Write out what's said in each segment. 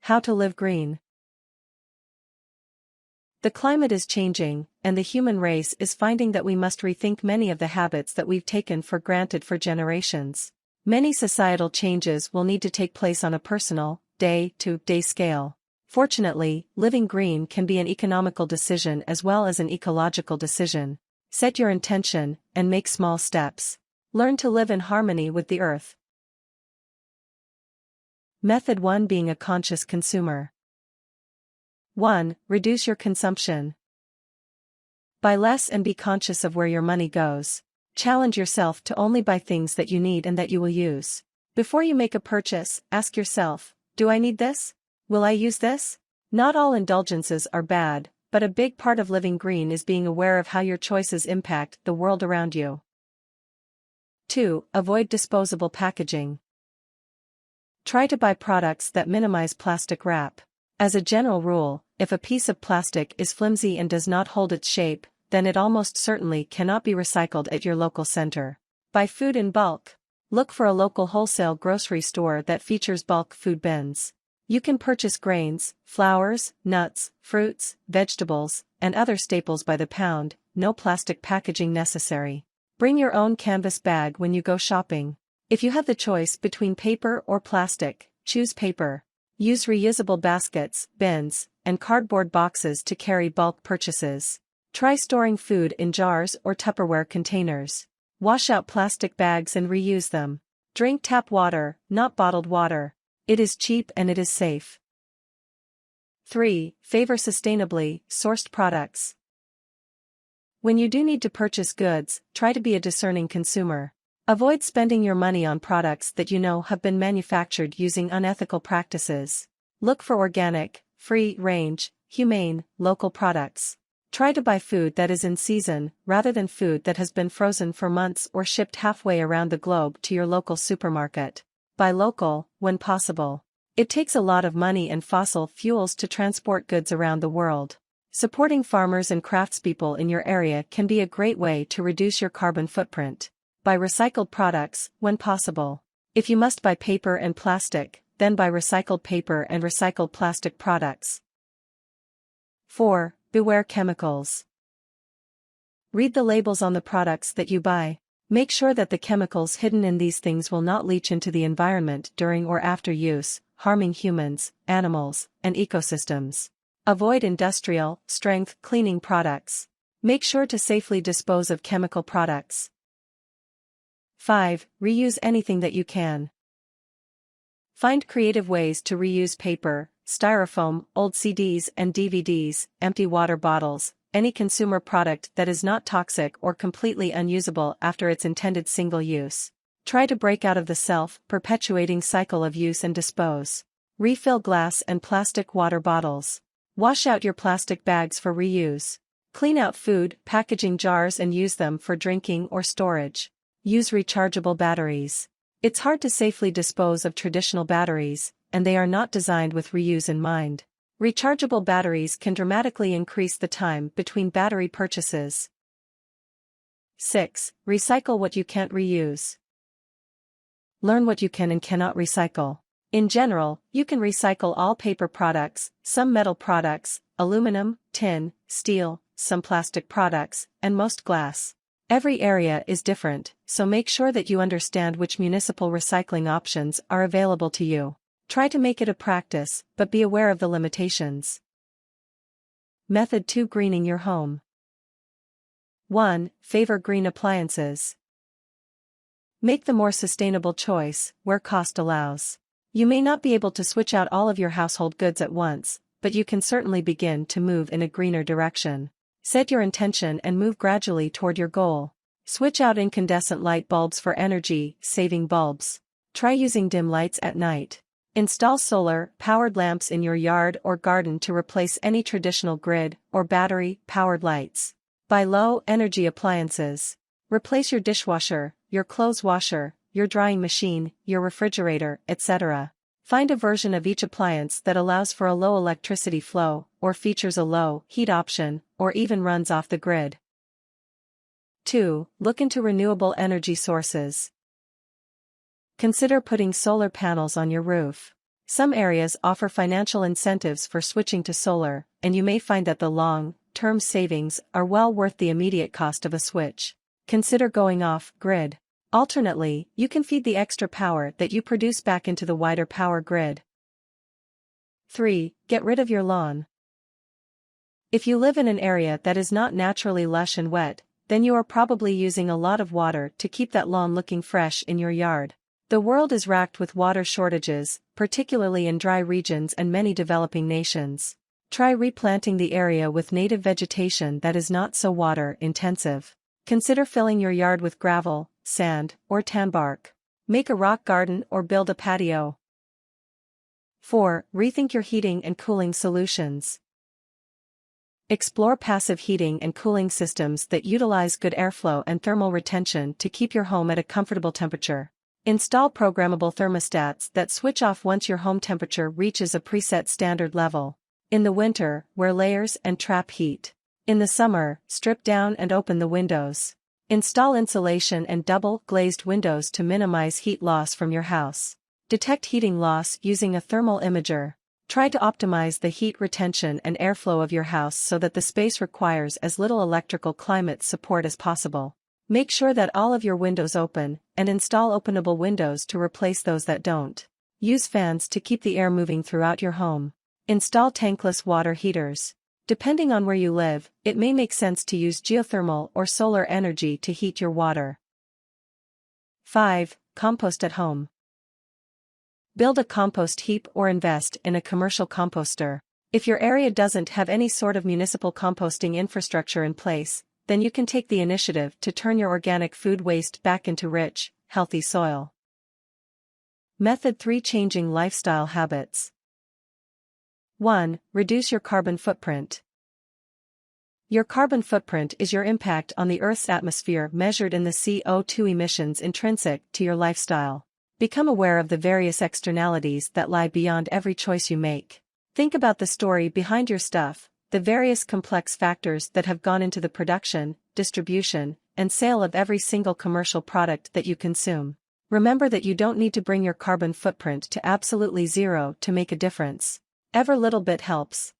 How to live green. The climate is changing, and the human race is finding that we must rethink many of the habits that we've taken for granted for generations. Many societal changes will need to take place on a personal, day-to-day scale. Fortunately, living green can be an economical decision as well as an ecological decision. Set your intention, and make small steps. Learn to live in harmony with the earth. Method 1. Being a conscious consumer. 1. Reduce your consumption. Buy less and be conscious of where your money goes. Challenge yourself to only buy things that you need and that you will use. Before you make a purchase, ask yourself, do I need this? Will I use this? Not all indulgences are bad, but a big part of living green is being aware of how your choices impact the world around you. 2. Avoid disposable packaging. Try to buy products that minimize plastic wrap. As a general rule, if a piece of plastic is flimsy and does not hold its shape, then it almost certainly cannot be recycled at your local center. Buy food in bulk. Look for a local wholesale grocery store that features bulk food bins. You can purchase grains, flours, nuts, fruits, vegetables, and other staples by the pound, no plastic packaging necessary. Bring your own canvas bag when you go shopping. If you have the choice between paper or plastic, choose paper. Use reusable baskets, bins, and cardboard boxes to carry bulk purchases. Try storing food in jars or Tupperware containers. Wash out plastic bags and reuse them. Drink tap water, not bottled water. It is cheap and it is safe. 3. Favor sustainably sourced products. When you do need to purchase goods, try to be a discerning consumer. Avoid spending your money on products that you know have been manufactured using unethical practices. Look for organic, free-range, humane, local products. Try to buy food that is in season, rather than food that has been frozen for months or shipped halfway around the globe to your local supermarket. Buy local, when possible. It takes a lot of money and fossil fuels to transport goods around the world. Supporting farmers and craftspeople in your area can be a great way to reduce your carbon footprint. Buy recycled products, when possible. If you must buy paper and plastic, then buy recycled paper and recycled plastic products. 4. Beware chemicals. Read the labels on the products that you buy. Make sure that the chemicals hidden in these things will not leach into the environment during or after use, harming humans, animals, and ecosystems. Avoid industrial-strength cleaning products. Make sure to safely dispose of chemical products. 5. Reuse anything that you can. Find creative ways to reuse paper, styrofoam, old CDs and DVDs, empty water bottles, any consumer product that is not toxic or completely unusable after its intended single use. Try to break out of the self-perpetuating cycle of use and dispose. Refill glass and plastic water bottles. Wash out your plastic bags for reuse. Clean out food, packaging jars and use them for drinking or storage. Use rechargeable batteries. It's hard to safely dispose of traditional batteries, and they are not designed with reuse in mind. Rechargeable batteries can dramatically increase the time between battery purchases. 6. Recycle what you can't reuse. Learn what you can and cannot recycle. In general, you can recycle all paper products, some metal products, aluminum, tin, steel, some plastic products, and most glass. Every area is different, so make sure that you understand which municipal recycling options are available to you. Try to make it a practice, but be aware of the limitations. Method 2. Greening your home. 1. Favor green appliances. Make the more sustainable choice, where cost allows. You may not be able to switch out all of your household goods at once, but you can certainly begin to move in a greener direction. Set your intention and move gradually toward your goal. Switch out incandescent light bulbs for energy-saving bulbs. Try using dim lights at night. Install solar-powered lamps in your yard or garden to replace any traditional grid or battery-powered lights. Buy low-energy appliances. Replace your dishwasher, your clothes washer, your drying machine, your refrigerator, etc. Find a version of each appliance that allows for a low electricity flow, or features a low heat option, or even runs off the grid. 2. Look into renewable energy sources. Consider putting solar panels on your roof. Some areas offer financial incentives for switching to solar, and you may find that the long-term savings are well worth the immediate cost of a switch. Consider going off-grid. Alternately, you can feed the extra power that you produce back into the wider power grid. 3. Get rid of your lawn. If you live in an area that is not naturally lush and wet, then you are probably using a lot of water to keep that lawn looking fresh in your yard. The world is racked with water shortages, particularly in dry regions and many developing nations. Try replanting the area with native vegetation that is not so water-intensive. Consider filling your yard with gravel, sand, or tan bark. Make a rock garden or build a patio. 4. Rethink your heating and cooling solutions. Explore passive heating and cooling systems that utilize good airflow and thermal retention to keep your home at a comfortable temperature. Install programmable thermostats that switch off once your home temperature reaches a preset standard level. In the winter, wear layers and trap heat. In the summer, strip down and open the windows. Install insulation and double-glazed windows to minimize heat loss from your house. Detect heating loss using a thermal imager. Try to optimize the heat retention and airflow of your house so that the space requires as little electrical climate support as possible. Make sure that all of your windows open, and install openable windows to replace those that don't. Use fans to keep the air moving throughout your home. Install tankless water heaters. Depending on where you live, it may make sense to use geothermal or solar energy to heat your water. 5. Compost at home. Build a compost heap or invest in a commercial composter. If your area doesn't have any sort of municipal composting infrastructure in place, then you can take the initiative to turn your organic food waste back into rich, healthy soil. Method 3. Changing lifestyle habits. 1. Reduce your carbon footprint. Your carbon footprint is your impact on the Earth's atmosphere measured in the CO2 emissions intrinsic to your lifestyle. Become aware of the various externalities that lie beyond every choice you make. Think about the story behind your stuff, the various complex factors that have gone into the production, distribution, and sale of every single commercial product that you consume. Remember that you don't need to bring your carbon footprint to absolutely zero to make a difference. Every little bit helps.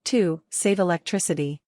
2. Save electricity.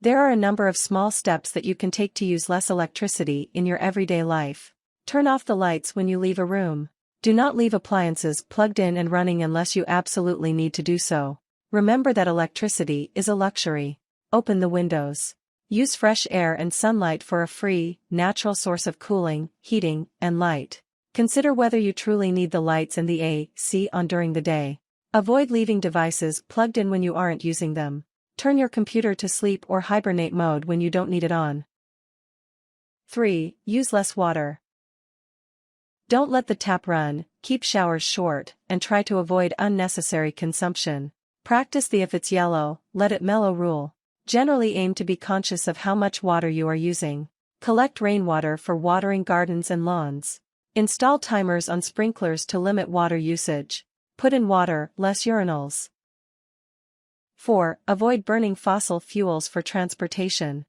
There are a number of small steps that you can take to use less electricity in your everyday life. Turn off the lights when you leave a room. Do not leave appliances plugged in and running unless you absolutely need to do so. Remember that electricity is a luxury. Open the windows. Use fresh air and sunlight for a free, natural source of cooling, heating, and light. Consider whether you truly need the lights and the AC on during the day. Avoid leaving devices plugged in when you aren't using them. Turn your computer to sleep or hibernate mode when you don't need it on. 3. Use less water. Don't let the tap run, keep showers short, and try to avoid unnecessary consumption. Practice the if it's yellow, let it mellow rule. Generally aim to be conscious of how much water you are using. Collect rainwater for watering gardens and lawns. Install timers on sprinklers to limit water usage. Put in water, less urinals. 4. Avoid burning fossil fuels for transportation.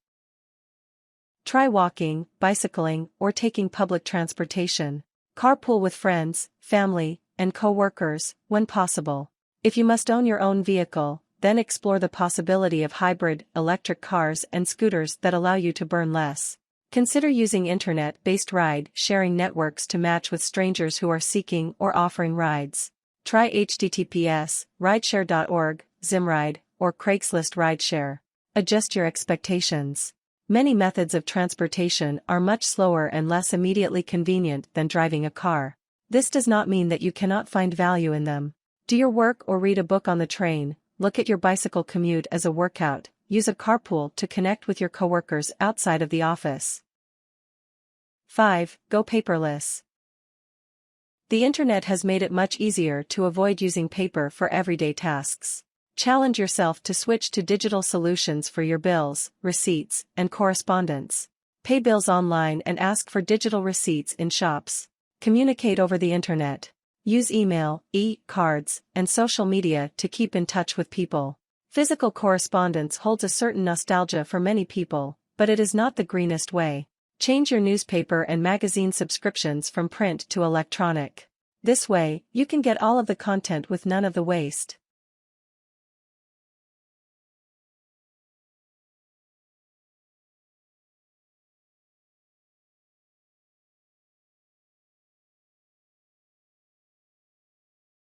Try walking, bicycling, or taking public transportation. Carpool with friends, family, and co-workers, when possible. If you must own your own vehicle, then explore the possibility of hybrid, electric cars and scooters that allow you to burn less. Consider using internet-based ride-sharing networks to match with strangers who are seeking or offering rides. Try https, rideshare.org, Zimride, or Craigslist Rideshare. Adjust your expectations. Many methods of transportation are much slower and less immediately convenient than driving a car. This does not mean that you cannot find value in them. Do your work or read a book on the train, look at your bicycle commute as a workout, use a carpool to connect with your coworkers outside of the office. 5. Go paperless. The internet has made it much easier to avoid using paper for everyday tasks. Challenge yourself to switch to digital solutions for your bills, receipts, and correspondence. Pay bills online and ask for digital receipts in shops. Communicate over the internet. Use email, e-cards, and social media to keep in touch with people. Physical correspondence holds a certain nostalgia for many people, but it is not the greenest way. Change your newspaper and magazine subscriptions from print to electronic. This way, you can get all of the content with none of the waste.